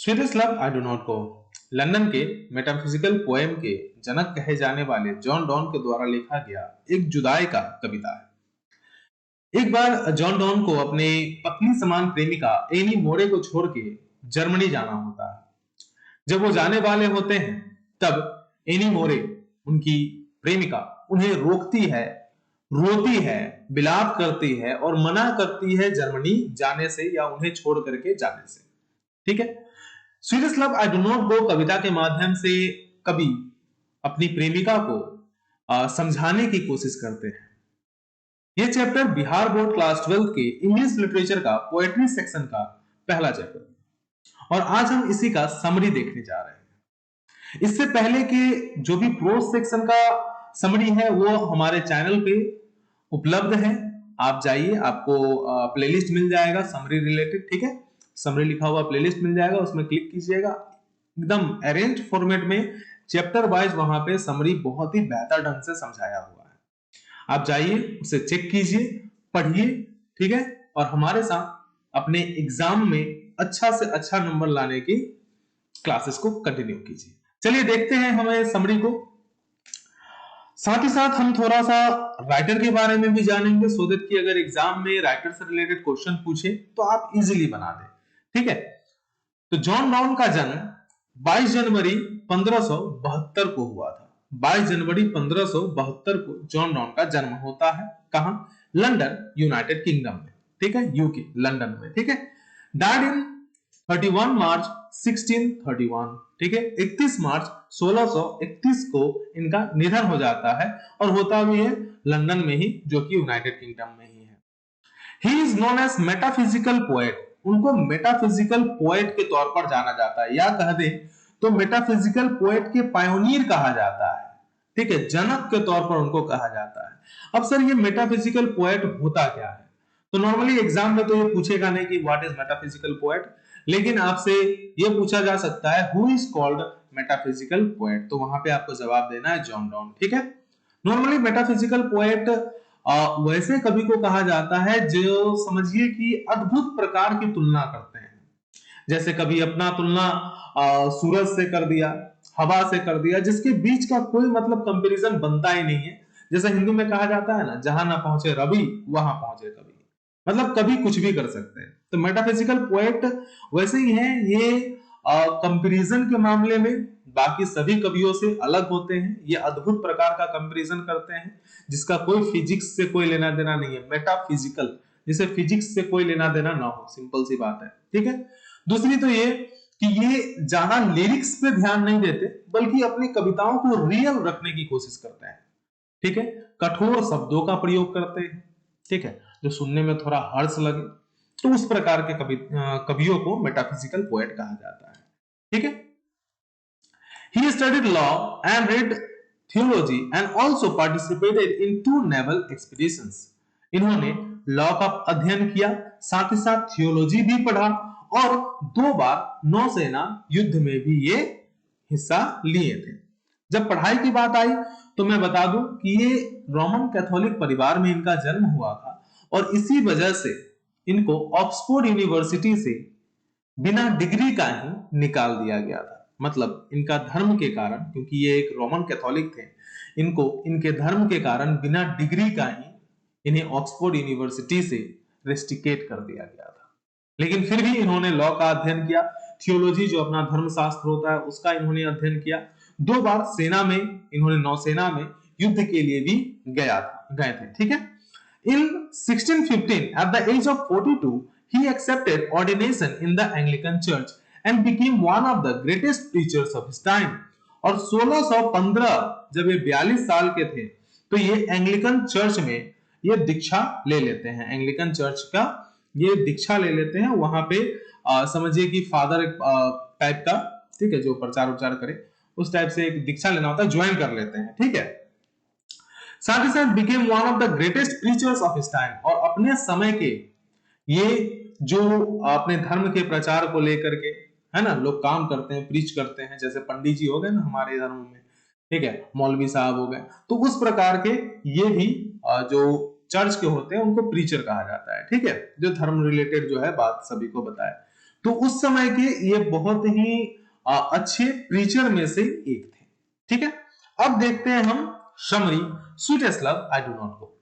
Swedish I do not go London के metaphysical poem के जनक कहे जाने वाले जॉन डॉन के द्वारा लिखा गया एक जुदाई का कविता है। एक बार जॉन डॉन को अपने पत्नी समान प्रेमिका एनी मोरे को छोड़ के जर्मनी जाना होता है। जब वो जाने वाले होते हैं तब एनी मोरे उनकी प्रेमिका उन्हें रोकती है, रोती है, विलाप करती है और मना करती है जर्मनी जाने से या उन्हें छोड़ करके जाने से। ठीक है। Swedish love I do not go कविता के माध्यम से कवि अपनी प्रेमिका को समझाने की कोशिश करते हैं। यह चैप्टर बिहार बोर्ड क्लास 12 के इंग्लिश लिटरेचर का पोएट्री सेक्शन का पहला चैप्टर और आज हम इसी का समरी देखने जा रहे हैं। इससे पहले के जो भी प्रोज सेक्शन का समरी है वो हमारे चैनल पे उपलब्ध है। आप जाइए, आपको प्लेलिस्ट मिल जाएगा समरी रिलेटेड। ठीक है, समरी लिखा हुआ प्लेलिस्ट मिल जाएगा, उसमें क्लिक कीजिएगा। एकदम अरेंज फॉर्मेट में चैप्टर वाइज वहां पे समरी बहुत ही बेहतर ढंग से समझाया हुआ है। आप जाइए, उसे चेक कीजिए, पढ़िए। ठीक है, और हमारे साथ अपने एग्जाम में अच्छा से अच्छा नंबर लाने की क्लासेस को कंटिन्यू कीजिए। चलिए देखते हैं हमें समरी को। साथ ही साथ हम थोड़ा सा राइटर के बारे में भी जानेंगे, सो दैट कि अगर एग्जाम में राइटर से रिलेटेड क्वेश्चन पूछे तो आप इजीली बना दें। ठीक है, तो जॉन डॉन का जन्म 22 जनवरी 1572 को हुआ था। 22 जनवरी 1572 को जॉन डॉन का जन्म होता है। कहां? लंदन, यूनाइटेड किंगडम में। ठीक है, यूके, लंदन में। ठीक है, डाइड इन 31 मार्च 1631। ठीक है, 31 मार्च 1631 को इनका निधन हो जाता है और होता भी है लंदन में ही, जो कि यूनाइटेड किंगडम में ही है। He is known as metaphysical poet. उनको मेटाफिजिकल पोएट के तौर पर जाना जाता है, या कह दे तो मेटाफिजिकल पोएट के पायोनियर कहा जाता है। ठीक है, जनक के तौर पर उनको कहा जाता है। अब सर ये मेटाफिजिकल पोएट होता क्या है? तो नॉर्मली एग्जाम में तो ये पूछेगा नहीं कि व्हाट इज मेटाफिजिकल पोएट, लेकिन आपसे ये पूछा जा सकता है who is called metaphysical poet, तो वहां पे आपको जवाब देना है जॉन डॉन। ठीक है, नॉर्मली मेटाफिजिकल पोएट वैसे कवि को कहा जाता है जो समझिए कि अद्भुत प्रकार की तुलना करते हैं। जैसे कभी अपना तुलना सूरज से कर दिया, हवा से कर दिया, जिसके बीच का कोई मतलब कंपैरिजन बनता ही नहीं है। जैसे हिंदी में कहा जाता है ना, जहां ना पहुंचे रवि वहां पहुंचे कवि, मतलब कभी कुछ भी कर सकते हैं। तो मेटाफिजिकल पोएट वैसे ही है, ये कंपैरिजन के मामले में बाकी सभी कवियों से अलग होते हैं। ये अद्भुत प्रकार का कंपैरिजन करते हैं जिसका कोई फिजिक्स से कोई लेना देना नहीं है। मेटाफिजिकल, जिसे फिजिक्स से कोई लेना देना ना हो, सिंपल सी बात है। ठीक है, दूसरी तो ये कि ये ज्यादा लिरिक्स पे ध्यान नहीं देते, बल्कि अपनी कविताओं को रियल रखने की कोशिश करते हैं। ठीक है, कठोर शब्दों का प्रयोग करते हैं। ठीक है, जो सुनने में थोड़ा हर्ष लगे, तो उस प्रकार के कवियों को मेटाफिजिकल पोएट कहा जाता है। ठीक है, he studied law and read theology and also participated in 2 naval expeditions. इन्होंने लॉ का अध्ययन किया, साथ ही साथ थियोलॉजी भी पढ़ा और 2 बार नौसेना युद्ध में भी ये हिस्सा लिए थे। जब पढ़ाई की बात आई तो मैं बता दूं कि ये रोमन कैथोलिक परिवार में इनका जन्म हुआ था और इसी वजह से इनको ऑक्सफोर्ड यूनिवर्सिटी से बिना डिग्री का ही निकाल दिया गया था। मतलब इनका धर्म के कारण, क्योंकि ये एक रोमन कैथोलिक थे, इनको इनके धर्म के कारण बिना डिग्री का ही इन्हें ऑक्सफोर्ड यूनिवर्सिटी से रेस्टिकेट कर दिया गया था। लेकिन फिर भी इन्होंने लॉ का अध्ययन किया, थियोलॉजी जो अपना धर्मशास्त्र होता है उसका इन्होंने अध्ययन किया। 2 बार सेना में, इन्होंने नौसेना में युद्ध के लिए भी गए थे। ठीक है, in 1615 at the age of 42 he accepted ordination in the Anglican Church and became one of the greatest preachers of his time. और 1615 जब ये 42 साल के थे तो ये एंग्लिकन चर्च में ये दीक्षा ले लेते हैं। एंग्लिकन चर्च का ये दीक्षा ले लेते हैं। वहां पे समझिए कि फादर टाइप का, ठीक है, जो प्रचार उच्चार करे उस टाइप से एक दीक्षा लेना होता है, ज्वाइन कर लेते हैं। ठीक है, साथ ही साथ became one of the greatest preachers of his time, और अपने समय के ये जो अपने धर्म के प्रचार को लेकर के, है ना, लोग काम करते हैं, प्रीच करते हैं। जैसे पंडित जी हो गए ना हमारे धर्म में, ठीक है, मौलवी साहब हो गए, तो उस प्रकार के ये भी जो चर्च के होते हैं उनको प्रीचर कहा जाता है। ठीक है, जो धर्म रिलेटेड जो है बात सभी को बताए। तो उस समय के ये बहुत ही अच्छे प्रीचर में से एक थे। ठीक है, अब देखते हैं हम summary sweetest love I do not go.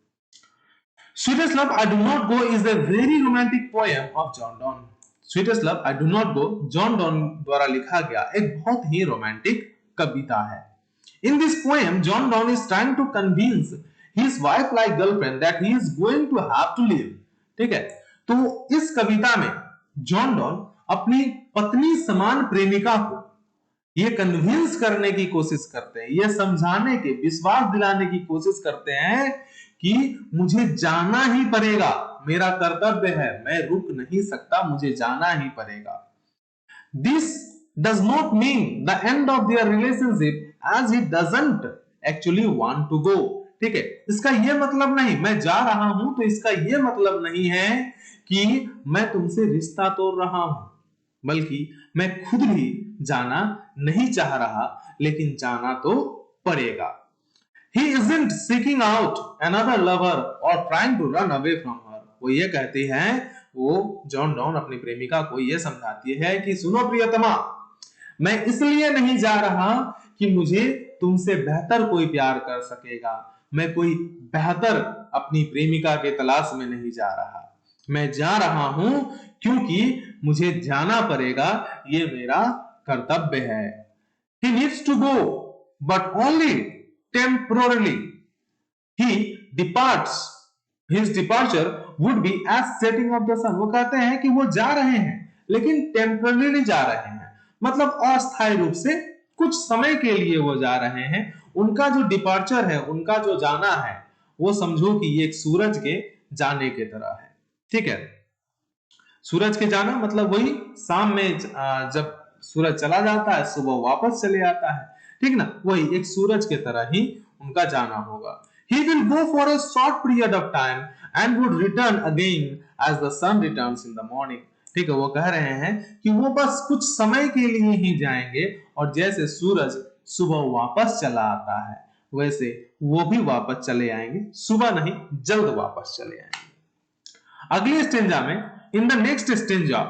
Sweetest love I do not go is a very romantic poem of John Donne. Sweetest love I do not go John Donne द्वारा लिखा गया एक बहुत ही रोमांटिक कविता है। In this poem, John Donne is trying to convince his wife-like girlfriend that he is going to have to live. ठीक है, तो इस कविता में जॉन डॉन अपनी पत्नी समान प्रेमिका को ये कन्विंस करने की कोशिश करते हैं, ये समझाने के, विश्वास दिलाने की कोशिश करते हैं कि मुझे जाना ही पड़ेगा, मेरा कर्तव्य है, मैं रुक नहीं सकता, मुझे जाना ही पड़ेगा। This does not mean the end of their relationship as he doesn't actually want to go. ठीक है, इसका ये मतलब नहीं, मैं जा रहा हूं तो इसका ये मतलब नहीं है कि मैं तुमसे रिश्ता तोड़ रहा हूं, बल्कि मैं खुद भी जाना नहीं चाह रहा, लेकिन जाना तो पड़ेगा। He isn't seeking out another lover or trying to run away from her. वो ये कहती है, वो जॉन डॉन अपनी प्रेमिका को ये समझाती है कि सुनो प्रियतमा, मैं इसलिए नहीं जा रहा कि मुझे तुमसे बेहतर कोई प्यार कर सकेगा, मैं कोई बेहतर अपनी प्रेमिका के तलाश में नहीं जा रहा, मैं जा रहा हूं क्योंकि मुझे जाना पड़ेगा, ये मेरा कर्तव्य है। He needs to go, but only temporarily. He departs. His departure would be as setting of the sun. वो कहते हैं कि वो जा रहे हैं, लेकिन टेम्पररी जा रहे हैं, मतलब अस्थायी रूप से कुछ समय के लिए वो जा रहे हैं। उनका जो डिपार्चर है, उनका जो जाना है, वो समझो कि ये एक सूरज के जाने के तरह है। ठीक है, सूरज के जाना मतलब वही शाम में जब सूरज चला जाता है, सुबह वापस चले आता है, ठीक ना, वही एक सूरज के तरह ही उनका जाना होगा। He will go for a short period of time and would return again as the sun returns in the morning. ठीक है, वो कह रहे हैं कि वो बस कुछ समय के लिए ही जाएंगे, और जैसे सूरज सुबह वापस चला आता है, वैसे वो भी वापस चले आएंगे, सुबह नहीं, जल्द वापस चले आएंगे। अगली स्टेंजा में, in the next stanza,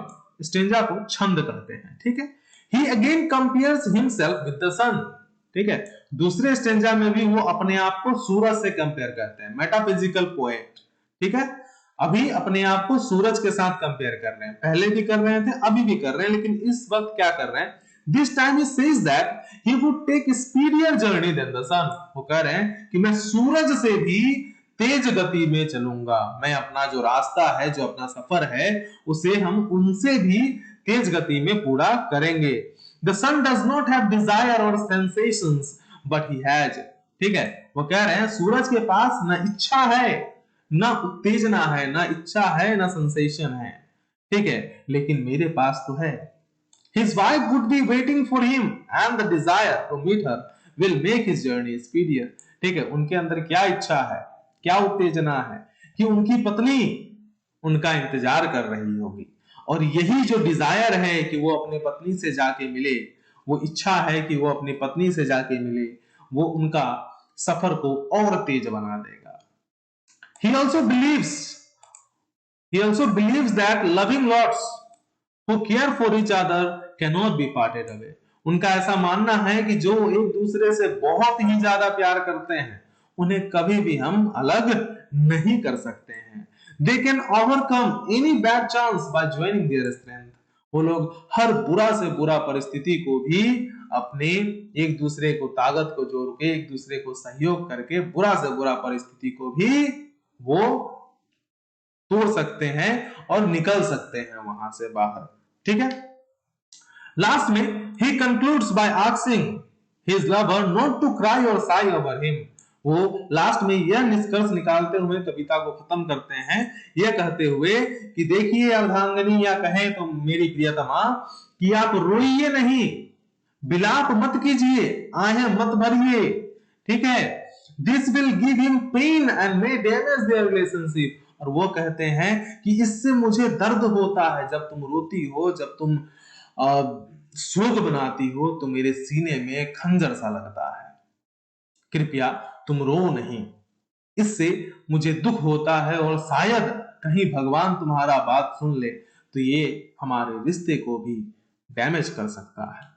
stanza को छंद कहते हैं। ठीक है, he again compares himself with the sun. ठीक है, दूसरे स्टेंजा में भी वो अपने आप को सूरज से कंपेयर करते हैं, मेटाफिजिकल पोएट। ठीक है, अभी अपने आप को सूरज के साथ कंपेयर कर रहे हैं, पहले भी कर रहे थे, अभी भी कर रहे हैं, लेकिन इस वक्त क्या कर रहे हैं, this time he says that he would take speedier journey than the sun. वो कह रहे हैं कि मैं सूरज से भी तेज गति में चलूंगा, मैं अपना जो रास्ता है, जो अपना सफर है, उसे हम उनसे भी तेज गति में पूरा करेंगे। The sun does not have desire or sensations, but he has. ठीक है, वो कह रहे हैं सूरज के पास न इच्छा है, न उत्तेजना है, न इच्छा है, न सेंसेशन है। ठीक है, लेकिन मेरे पास तो है। His wife would be waiting for him and the desire to meet her will make his journey speedier. ठीक है, उनके अंदर क्या इच्छा है, क्या उत्तेजना है कि उनकी पत्नी उनका इंतजार कर रही होगी, और यही जो डिजायर है कि वो अपने पत्नी से जाके मिले, वो इच्छा है कि वो अपनी पत्नी से जाके मिले, वो उनका सफर को और तेज बना देगा। He also believes that loving lots who care for each other cannot be parted away. उनका ऐसा मानना है कि जो एक दूसरे से बहुत ही ज्यादा प्यार करते हैं, उन्हें कभी भी हम अलग नहीं कर सकते हैं। They can overcome any bad chance by joining their strength. वो लोग हर बुरा से बुरा परिस्थिति को भी अपने एक दूसरे को ताकत को जोड़ के, एक दूसरे को सहयोग करके, बुरा से बुरा परिस्थिति को भी वो तोड़ सकते हैं और निकल सकते हैं वहां से बाहर। ठीक है, लास्ट में he concludes by asking his lover not to cry or sigh over him. वो लास्ट में यह निष्कर्ष निकालते हुए कविता को खत्म करते हैं, यह कहते हुए कि देखिए अर्धांगिनी, या कहें तो मेरी प्रियतमा, कि आप रोइए नहीं, बिलाप मत कीजिए, आहें मत भरिए। ठीक है, this will give him pain and may damage their relationship. और वो कहते हैं कि इससे मुझे दर्द होता है, जब तुम रोती हो, जब तुम शोक बनाती हो, तो मेरे सीने में खंजर सा लगता है। कृपया तुम रो नहीं, इससे मुझे दुख होता है, और शायद कहीं भगवान तुम्हारा बात सुन ले, तो ये हमारे रिश्ते को भी डैमेज कर सकता है।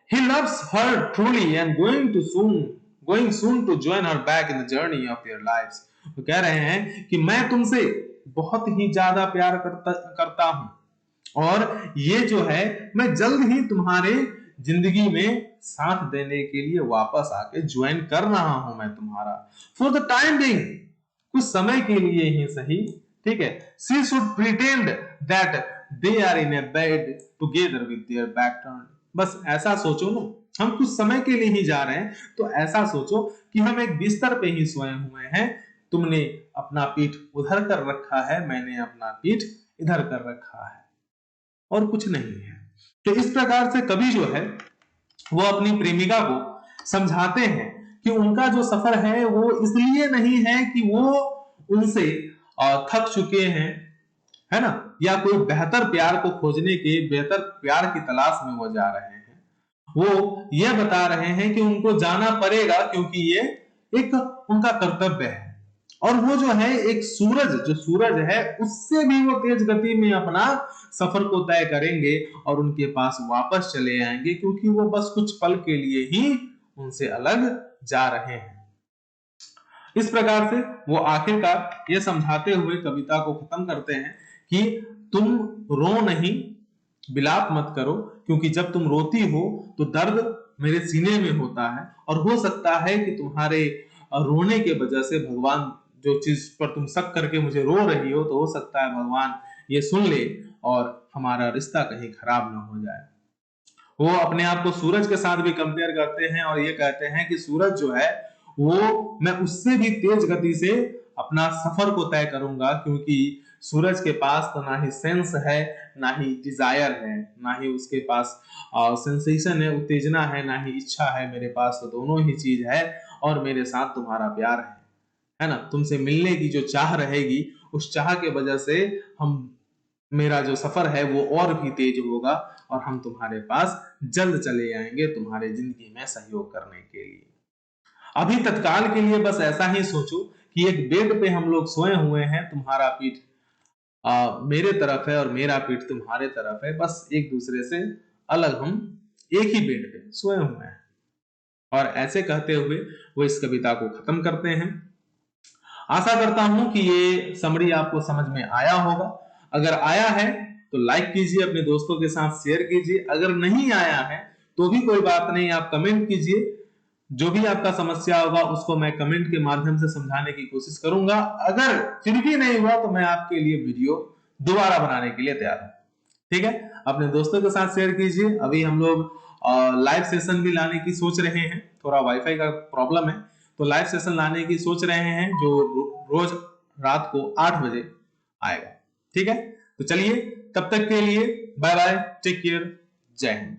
He loves her truly and going soon to join her back in the journey of their lives. वो कह रहे हैं कि मैं तुमसे बहुत ही ज्यादा प्यार करता हूं और ये जो है मैं जल्द ही तुम्हारे जिंदगी में साथ देने के लिए वापस आके ज्वाइन कर रहा हूं मैं तुम्हारा। फॉर द टाइम बिंग, कुछ समय के लिए ही सही, ठीक है। She should pretend that they are in a bed together with their back turned. बस ऐसा सोचो ना, हम कुछ समय के लिए ही जा रहे हैं तो ऐसा सोचो कि हम एक बिस्तर पे ही सोए हुए हैं, तुमने अपना पीठ उधर कर रखा है, मैंने अपना पीठ इधर कर रखा है, और कुछ नहीं है। तो इस प्रकार से कवि जो है वो अपनी प्रेमिका को समझाते हैं कि उनका जो सफर है वो इसलिए नहीं है कि वो उनसे थक चुके हैं, है ना, या कोई बेहतर प्यार को खोजने के, बेहतर प्यार की तलाश में वो जा रहे हैं। वो ये बता रहे हैं कि उनको जाना पड़ेगा क्योंकि ये एक उनका कर्तव्य है। और वो जो है एक सूरज है उससे भी वो तेज गति में अपना सफर को तय करेंगे और उनके पास वापस चले आएंगे, क्योंकि वो बस कुछ पल के लिए ही उनसे अलग जा रहे हैं। इस प्रकार से वो आखिरकार ये समझाते हुए कविता को खत्म करते हैं कि तुम रो नहीं, विलाप मत करो, क्योंकि जब तुम रोती हो तो दर्द मेरे सीने में होता है और हो सकता है कि तुम्हारे रोने के वजह से भगवान, जो चीज पर तुम शक करके मुझे रो रही हो, तो हो सकता है भगवान ये सुन ले और हमारा रिश्ता कहीं खराब ना हो जाए। वो अपने आप को सूरज के साथ भी कंपेयर करते हैं और ये कहते हैं कि सूरज जो है वो मैं उससे भी तेज गति से अपना सफर को तय करूंगा, क्योंकि सूरज के पास तो ना ही सेंस है, ना ही डिजायर है, ना ही उसके पास सेंसेशन है, उत्तेजना है, ना ही इच्छा है। मेरे पास तो दोनों ही चीज है और मेरे साथ तुम्हारा प्यार है ना। तुमसे मिलने की जो चाह रहेगी, उस चाह के वजह से मेरा जो सफर है वो और भी तेज होगा और हम तुम्हारे पास जल्द चले आएंगे तुम्हारे जिंदगी में सहयोग करने के लिए। अभी तत्काल के लिए बस ऐसा ही सोचो कि एक बेड पे हम लोग सोए हुए हैं, तुम्हारा पीठ मेरे तरफ है और मेरा पीठ तुम्हारे तरफ है, बस एक दूसरे से अलग हम एक ही बेड पे सोए हुए हैं। और ऐसे कहते हुए वो इस कविता को खत्म करते हैं। आशा करता हूं कि ये समरी आपको समझ में आया होगा। अगर आया है तो लाइक कीजिए, अपने दोस्तों के साथ शेयर कीजिए। अगर नहीं आया है तो भी कोई बात नहीं, आप कमेंट कीजिए। जो भी आपका समस्या होगा उसको मैं कमेंट के माध्यम से समझाने की कोशिश करूंगा। अगर फिर भी नहीं हुआ तो मैं आपके लिए वीडियो दोबारा बनाने के लिए तैयार हूं, ठीक है। अपने दोस्तों के साथ शेयर कीजिए। अभी हम लोग लाइव सेशन भी लाने की सोच रहे हैं, थोड़ा वाईफाई का प्रॉब्लम है, तो लाइव सेशन लाने की सोच रहे हैं जो रोज रात को 8 बजे आएगा, ठीक है। तो चलिए, तब तक के लिए बाय बाय, टेक केयर, जय हिंद।